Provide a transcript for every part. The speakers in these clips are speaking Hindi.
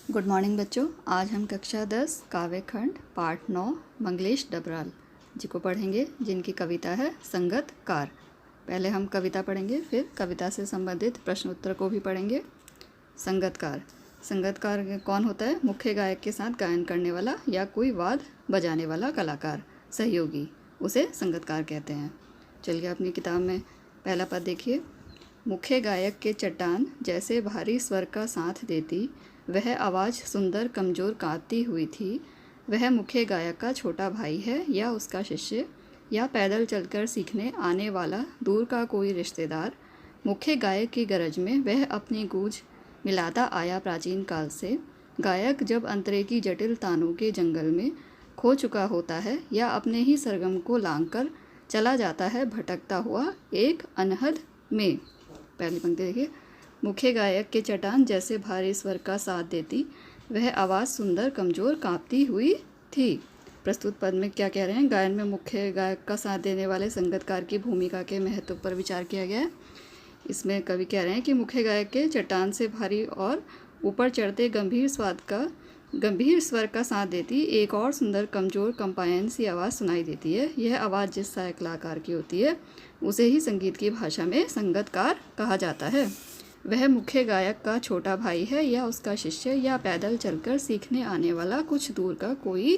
गुड मॉर्निंग बच्चों। आज हम कक्षा 10 काव्य खंड पाठ 9 मंगलेश डबराल जी को पढ़ेंगे, जिनकी कविता है संगतकार। पहले हम कविता पढ़ेंगे, फिर कविता से संबंधित प्रश्न उत्तर को भी पढ़ेंगे। संगतकार कौन होता है? मुख्य गायक के साथ गायन करने वाला या कोई वाद बजाने वाला कलाकार, सहयोगी, उसे संगतकार कहते हैं। चलिए अपनी किताब में पहला पद देखिए। मुख्य गायक के चट्टान जैसे भारी स्वर का साथ देती, वह आवाज़ सुंदर कमज़ोर काँपती हुई थी। वह मुख्य गायक का छोटा भाई है या उसका शिष्य, या पैदल चलकर सीखने आने वाला दूर का कोई रिश्तेदार। मुख्य गायक की गरज में वह अपनी गूंज मिलाता आया प्राचीन काल से। गायक जब अंतरे की जटिल तानों के जंगल में खो चुका होता है या अपने ही सरगम को लांघ कर चला जाता है भटकता हुआ एक अनहद में। पहली पंक्ति देखिए। मुख्य गायक के चट्टान जैसे भारी स्वर का साथ देती, वह आवाज़ सुंदर कमज़ोर काँपती हुई थी। प्रस्तुत पद में क्या कह रहे हैं? गायन में मुख्य गायक का साथ देने वाले संगतकार की भूमिका के महत्व पर विचार किया गया है। इसमें कवि कह रहे हैं कि मुख्य गायक के चट्टान से भारी और ऊपर चढ़ते गंभीर स्वर का साथ देती एक और सुंदर कमज़ोर कंपायन सी आवाज़ सुनाई देती है। यह आवाज़ जिस सहायक कलाकार की होती है उसे ही संगीत की भाषा में संगतकार कहा जाता है। वह मुख्य गायक का छोटा भाई है या उसका शिष्य, या पैदल चलकर सीखने आने वाला कुछ दूर का कोई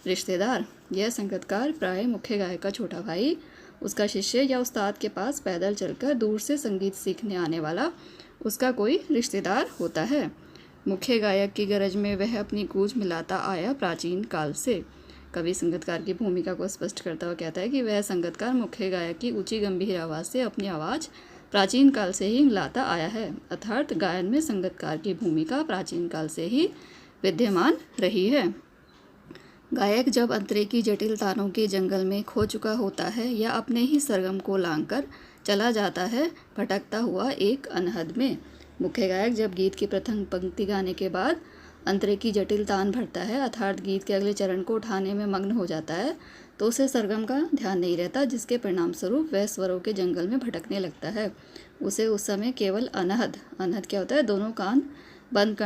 रिश्तेदार। यह संगतकार प्राय मुख्य गायक का छोटा भाई, उसका शिष्य या उस्ताद के पास पैदल चलकर दूर से संगीत सीखने आने वाला उसका कोई रिश्तेदार होता है। मुख्य गायक की गरज में वह अपनी गूंज मिलाता आया प्राचीन काल से। कवि संगतकार की भूमिका को स्पष्ट करता हुआ कहता है कि वह संगतकार मुख्य गायक की ऊंची गंभीर आवाज़ से अपनी आवाज़ प्राचीन काल से ही मिलाता आया है। अर्थात गायन में संगतकार की भूमिका प्राचीन काल से ही विद्यमान रही है। गायक जब अंतरे की जटिल तानों के जंगल में खो चुका होता है या अपने ही सरगम को लांघकर चला जाता है भटकता हुआ एक अनहद में। मुख्य गायक जब गीत की प्रथम पंक्ति गाने के बाद अंतरे की जटिल तान भरता है, अर्थात गीत के अगले चरण को उठाने में मग्न हो जाता है, तो उसे सरगम का ध्यान नहीं रहता, जिसके परिणाम स्वरूप वह स्वरों के जंगल में भटकने लगता है। उसे उस समय केवल अनहद क्या होता है? दोनों कान बंद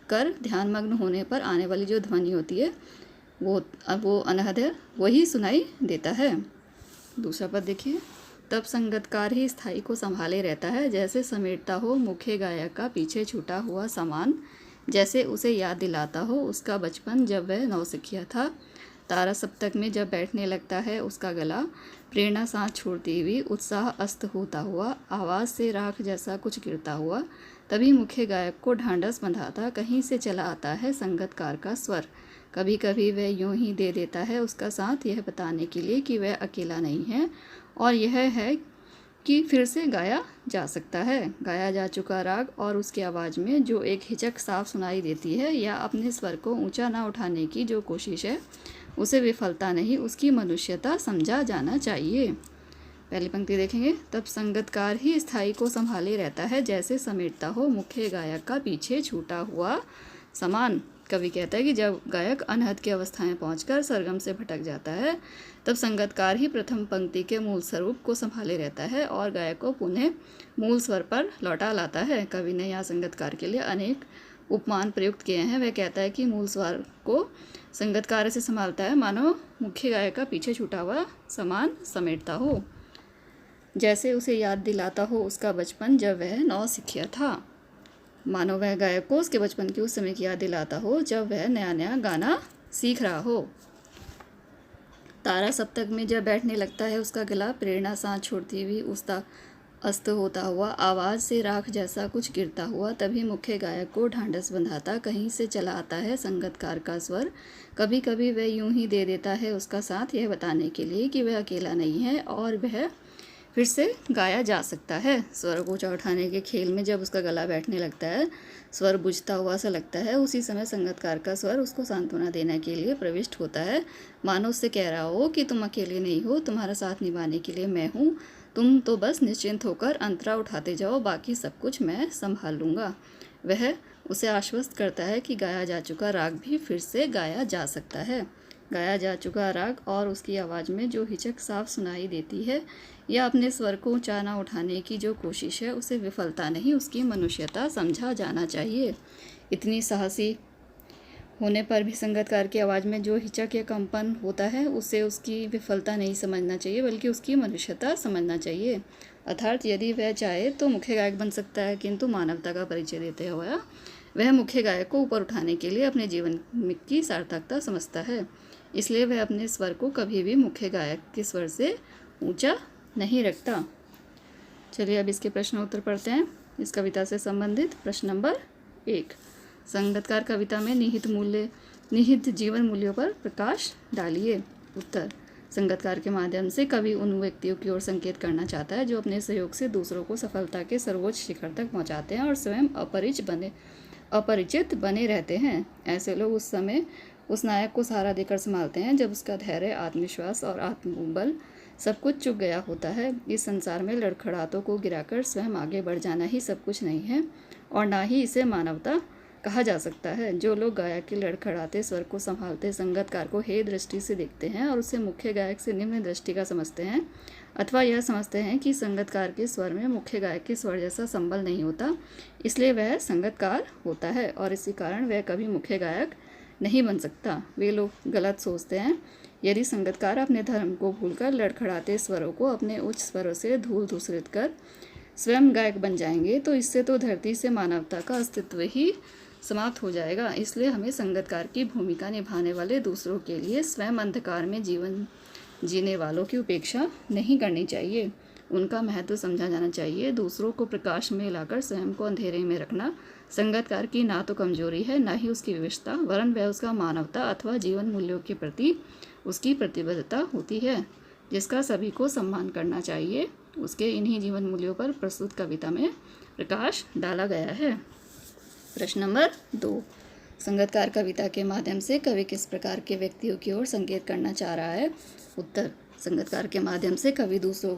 कर ध्यानमग्न होने पर आने वाली जो ध्वनि होती है वो अनहद है, वही सुनाई देता है। दूसरा पद देखिए। तब संगतकार ही स्थाई को संभाले रहता है, जैसे समेटता हो मुख्य गायक का पीछे छूटा हुआ सामान, जैसे उसे याद दिलाता हो उसका बचपन जब वह नौसिखिया था। तारा सप्तक में जब बैठने लगता है उसका गला, प्रेरणा सांस छोड़ती हुई उत्साह अस्त होता हुआ, आवाज़ से राख जैसा कुछ गिरता हुआ, तभी मुख्य गायक को ढांढस बंधाता कहीं से चला आता है संगतकार का स्वर। कभी कभी वह यूं ही दे देता है उसका साथ, यह बताने के लिए कि वह अकेला नहीं है और यह है कि फिर से गाया जा सकता है। गाया जा चुका राग और उसकी आवाज़ में जो एक हिचक साफ सुनाई देती है या अपने स्वर को ऊंचा ना उठाने की जो कोशिश है, उसे विफलता नहीं, उसकी मनुष्यता समझा जाना चाहिए। पहली पंक्ति देखेंगे। तब संगतकार ही स्थाई को संभाले रहता है, जैसे समेटता हो मुख्य गायक का पीछे छूटा हुआ सामान। कवि कहता है कि जब गायक अनहद की अवस्थाएं पहुंचकर सरगम से भटक जाता है, तब संगतकार ही प्रथम पंक्ति के मूल स्वरूप को संभाले रहता है और गायक को पुनः मूल स्वर पर लौटा लाता है। कवि ने यहाँ संगतकार के लिए अनेक उपमान प्रयुक्त किए हैं। वह कहता है कि मूल स्वर को संगतकार से संभालता है मानो मुख्य गायक का पीछे छूटा हुआ सामान समेटता हो, जैसे उसे याद दिलाता हो उसका बचपन जब वह नौसिखिया था। मानो वह गायक को उसके बचपन की उस समय की याद दिलाता हो जब वह नया नया गाना सीख रहा हो। तारा सप्तक में जब बैठने लगता है उसका गला, प्रेरणा सांस छोड़ती हुई उसका अस्त होता हुआ, आवाज़ से राख जैसा कुछ गिरता हुआ, तभी मुख्य गायक को ढांढस बंधाता कहीं से चला आता है संगतकार का स्वर। कभी कभी वह यूं ही दे देता है उसका साथ, यह बताने के लिए कि वह अकेला नहीं है और वह फिर से गाया जा सकता है। स्वर को ऊंचा उठाने के खेल में जब उसका गला बैठने लगता है, स्वर बुझता हुआ सा लगता है, उसी समय संगतकार का स्वर उसको सांत्वना देने के लिए प्रविष्ट होता है, मानो उससे कह रहा हो कि तुम अकेले नहीं हो, तुम्हारा साथ निभाने के लिए मैं हूँ, तुम तो बस निश्चिंत होकर अंतरा उठाते जाओ, बाकी सब कुछ मैं संभाल लूँगा। वह उसे आश्वस्त करता है कि गाया जा चुका राग भी फिर से गाया जा सकता है। गाया जा चुका राग और उसकी आवाज़ में जो हिचक साफ सुनाई देती है या अपने स्वर को ऊंचा ना उठाने की जो कोशिश है, उसे विफलता नहीं, उसकी मनुष्यता समझा जाना चाहिए। इतनी साहसी होने पर भी संगीतकार की आवाज़ में जो हिचक या कंपन होता है उसे उसकी विफलता नहीं समझना चाहिए, बल्कि उसकी मनुष्यता समझना चाहिए। अर्थात यदि वह चाहे तो मुख्य गायक बन सकता है, किंतु मानवता का परिचय देते हुए वह मुख्य गायक को ऊपर उठाने के लिए अपने जीवन की सार्थकता समझता है। इसलिए वह अपने स्वर को कभी भी मुख्य गायक के स्वर से ऊंचा नहीं रखता। चलिए अब इसके प्रश्न उत्तर पढ़ते हैं। इस कविता से संबंधित प्रश्न नंबर 1, संगीतकार कविता में निहित जीवन मूल्यों पर प्रकाश डालिए। उत्तर, संगीतकार के माध्यम से कवि उन व्यक्तियों की ओर संकेत करना चाहता है जो अपने सहयोग से दूसरों को सफलता के सर्वोच्च शिखर तक पहुंचाते हैं और स्वयं अपरिचित बने रहते हैं। ऐसे लोग उस समय उस नायक को सहारा देकर संभालते हैं जब उसका धैर्य, आत्मविश्वास और आत्मबल सब कुछ चुक गया होता है। इस संसार में लड़खड़ाहटों को गिराकर स्वयं आगे बढ़ जाना ही सब कुछ नहीं है और ना ही इसे मानवता कहा जा सकता है। जो लोग गायक के लड़खड़ाते स्वर को संभालते संगीतकार को हे दृष्टि से देखते हैं और उसे मुख्य गायक से निम्न दृष्टि का समझते हैं, अथवा यह समझते हैं कि संगीतकार के स्वर में मुख्य गायक के स्वर जैसा संबल नहीं होता, इसलिए वह संगीतकार होता है और इसी कारण वह कभी मुख्य गायक नहीं बन सकता, वे लोग गलत सोचते हैं। यदि संगीतकार अपने धर्म को भूलकर लड़खड़ाते स्वरों को अपने उच्च स्वरों से धूल धूसरित कर स्वयं गायक बन जाएंगे तो इससे तो धरती से मानवता का अस्तित्व ही समाप्त हो जाएगा। इसलिए हमें संगीतकार की भूमिका निभाने वाले दूसरों के लिए स्वयं अंधकार में जीवन जीने वालों की उपेक्षा नहीं करनी चाहिए, उनका महत्व समझा जाना चाहिए। दूसरों को प्रकाश में लाकर स्वयं को अंधेरे में रखना संगीतकार की ना तो कमजोरी है, ना ही उसकी विशेषता, वरन वह उसका मानवता अथवा जीवन मूल्यों के प्रति उसकी प्रतिबद्धता होती है, जिसका सभी को सम्मान करना चाहिए। उसके इन्हीं जीवन मूल्यों पर प्रस्तुत कविता में प्रकाश डाला गया है। प्रश्न नंबर 2, संगीतकार कविता के माध्यम से कवि किस प्रकार के व्यक्तियों की ओर संकेत करना चाह रहा है। उत्तर, संगीतकार के माध्यम से कवि दूसरों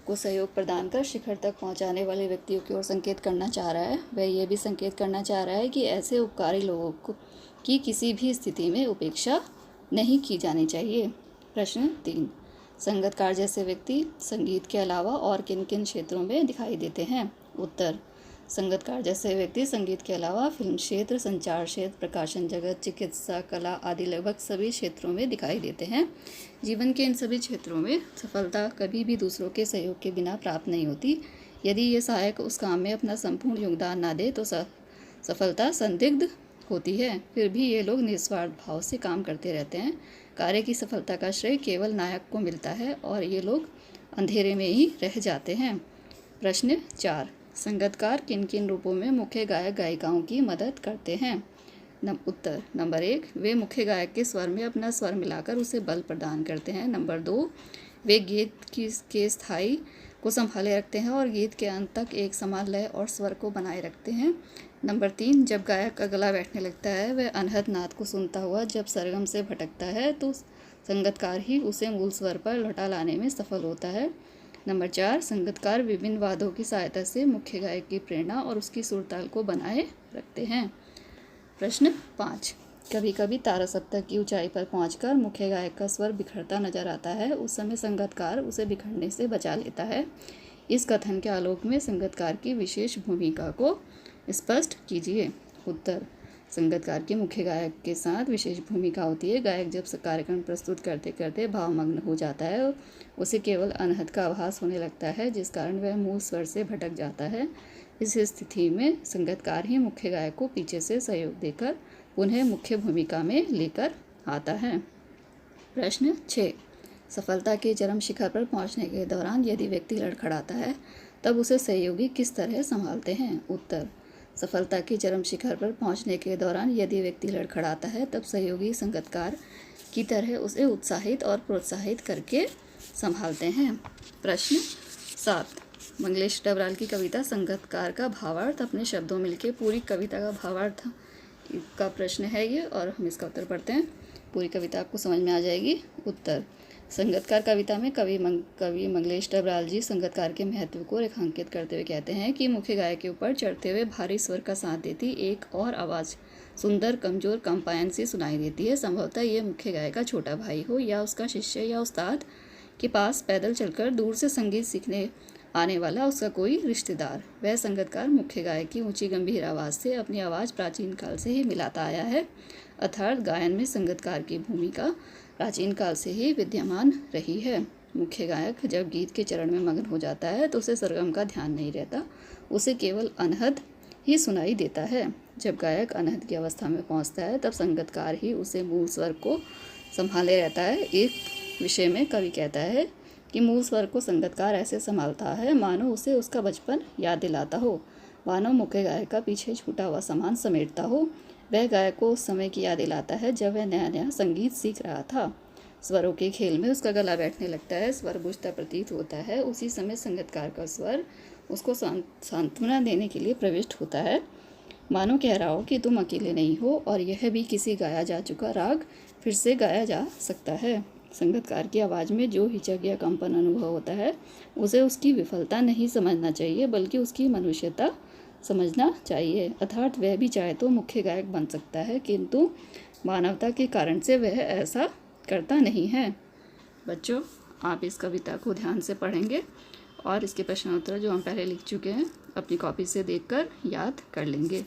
को सहयोग प्रदान कर शिखर तक पहुंचाने वाले व्यक्तियों की ओर संकेत करना चाह रहा है। वह यह भी संकेत करना चाह रहा है कि ऐसे उपकारी लोगों की किसी भी स्थिति में उपेक्षा नहीं की जानी चाहिए। प्रश्न 3, संगीतकार जैसे व्यक्ति संगीत के अलावा और किन किन क्षेत्रों में दिखाई देते हैं। उत्तर, संगीतकार जैसे व्यक्ति संगीत के अलावा फिल्म क्षेत्र, संचार क्षेत्र, प्रकाशन जगत, चिकित्सा, कला आदि लगभग सभी क्षेत्रों में दिखाई देते हैं। जीवन के इन सभी क्षेत्रों में सफलता कभी भी दूसरों के सहयोग के बिना प्राप्त नहीं होती। यदि ये सहायक उस काम में अपना संपूर्ण योगदान ना दे तो सफलता संदिग्ध होती है। फिर भी ये लोग निस्वार्थ भाव से काम करते रहते हैं। कार्य की सफलता का श्रेय केवल नायक को मिलता है और ये लोग अंधेरे में ही रह जाते हैं। प्रश्न 4, संगीतकार किन किन रूपों में मुख्य गायक गायिकाओं की मदद करते हैं। उत्तर, नंबर 1, वे मुख्य गायक के स्वर में अपना स्वर मिलाकर उसे बल प्रदान करते हैं। नंबर 2, वे गीत के स्थायी को संभाले रखते हैं और गीत के अंत तक एक समान लय और स्वर को बनाए रखते हैं। नंबर 3, जब गायक का गला बैठने लगता है, वह अनहद नाद को सुनता हुआ जब सरगम से भटकता है तो संगीतकार ही उसे मूल स्वर पर लौटा लाने में सफल होता है। नंबर 4, संगीतकार विभिन्न वाद्यों की सहायता से मुख्य गायक की प्रेरणा और उसकी सुरताल को बनाए रखते हैं। प्रश्न 5, कभी कभी तारा सप्तक की ऊंचाई पर पहुंचकर मुख्य गायक का स्वर बिखरता नजर आता है, उस समय संगीतकार उसे बिखरने से बचा लेता है। इस कथन के आलोक में संगीतकार की विशेष भूमिका को स्पष्ट कीजिए। उत्तर, संगीतकार की मुख्य गायक के साथ विशेष भूमिका होती है। गायक जब कार्यक्रम प्रस्तुत करते करते भावमग्न हो जाता है, उसे केवल अनहद का आभास होने लगता है, जिस कारण वह मूल स्वर से भटक जाता है। इस स्थिति में संगीतकार ही मुख्य गायक को पीछे से सहयोग देकर पुनः मुख्य भूमिका में लेकर आता है। प्रश्न 6, सफलता के चरम शिखर पर पहुंचने के दौरान यदि व्यक्ति लड़खड़ाता है तब उसे सहयोगी किस तरह संभालते हैं। उत्तर, सफलता के चरम शिखर पर पहुंचने के दौरान यदि व्यक्ति लड़खड़ाता है तब सहयोगी संगीतकार की तरह उसे उत्साहित और प्रोत्साहित करके संभालते हैं। प्रश्न 7, मंगलेश डबराल की कविता संगीतकार का भावार्थ अपने शब्दों मिलके पूरी कविता का भावार्थ का प्रश्न है ये, और हम इसका उत्तर पढ़ते हैं। पूरी कविता आपको समझ में आ जाएगी। उत्तर, संगीतकार कविता में कवि मंगलेश डबराल जी संगीतकार के महत्व को रेखांकित करते हुए कहते हैं कि मुख्य गायक के ऊपर चढ़ते हुए भारी स्वर का साथ देती एक और आवाज़ सुंदर, कमजोर, कंपायन सी सुनाई देती है। संभवतः ये मुख्य गायक का छोटा भाई हो या उसका शिष्य या उस्ताद के पास पैदल चलकर दूर से संगीत सीखने आने वाला उसका कोई रिश्तेदार। वह संगतकार मुख्य गायक की ऊंची गंभीर आवाज़ से अपनी आवाज़ प्राचीन काल से ही मिलाता आया है, अर्थात गायन में संगतकार की भूमिका प्राचीन काल से ही विद्यमान रही है। मुख्य गायक जब गीत के चरण में मग्न हो जाता है तो उसे सरगम का ध्यान नहीं रहता, उसे केवल अनहद ही सुनाई देता है। जब गायक अनहद की अवस्था में पहुंचता है तब संगतकार ही उसे मूल स्वर को संभाले रहता है। एक विषय में कवि कहता है कि मूल स्वर को संगतकार ऐसे संभालता है मानो उसे उसका बचपन याद दिलाता हो, मानो मुख्य गायक का पीछे छूटा हुआ सामान समेटता हो। वह गायक को उस समय की याद दिलाता है जब वह नया नया संगीत सीख रहा था। स्वरों के खेल में उसका गला बैठने लगता है, स्वर बुझता प्रतीत होता है। उसी समय संगतकार का स्वर उसको सांत्वना देने के लिए प्रविष्ट होता है, मानो कह रहा हो कि तुम अकेले नहीं हो और यह भी किसी गाया जा चुका राग फिर से गाया जा सकता है। संगतकार की आवाज़ में जो हिचक या कंपन अनुभव होता है उसे उसकी विफलता नहीं समझना चाहिए बल्कि उसकी मनुष्यता समझना चाहिए, अर्थात वह भी चाहे तो मुख्य गायक बन सकता है किंतु मानवता के कारण से वह ऐसा करता नहीं है। बच्चों, आप इस कविता को ध्यान से पढ़ेंगे और इसके प्रश्नोत्तर जो हम पहले लिख चुके हैं अपनी कॉपी से देखकर याद कर लेंगे।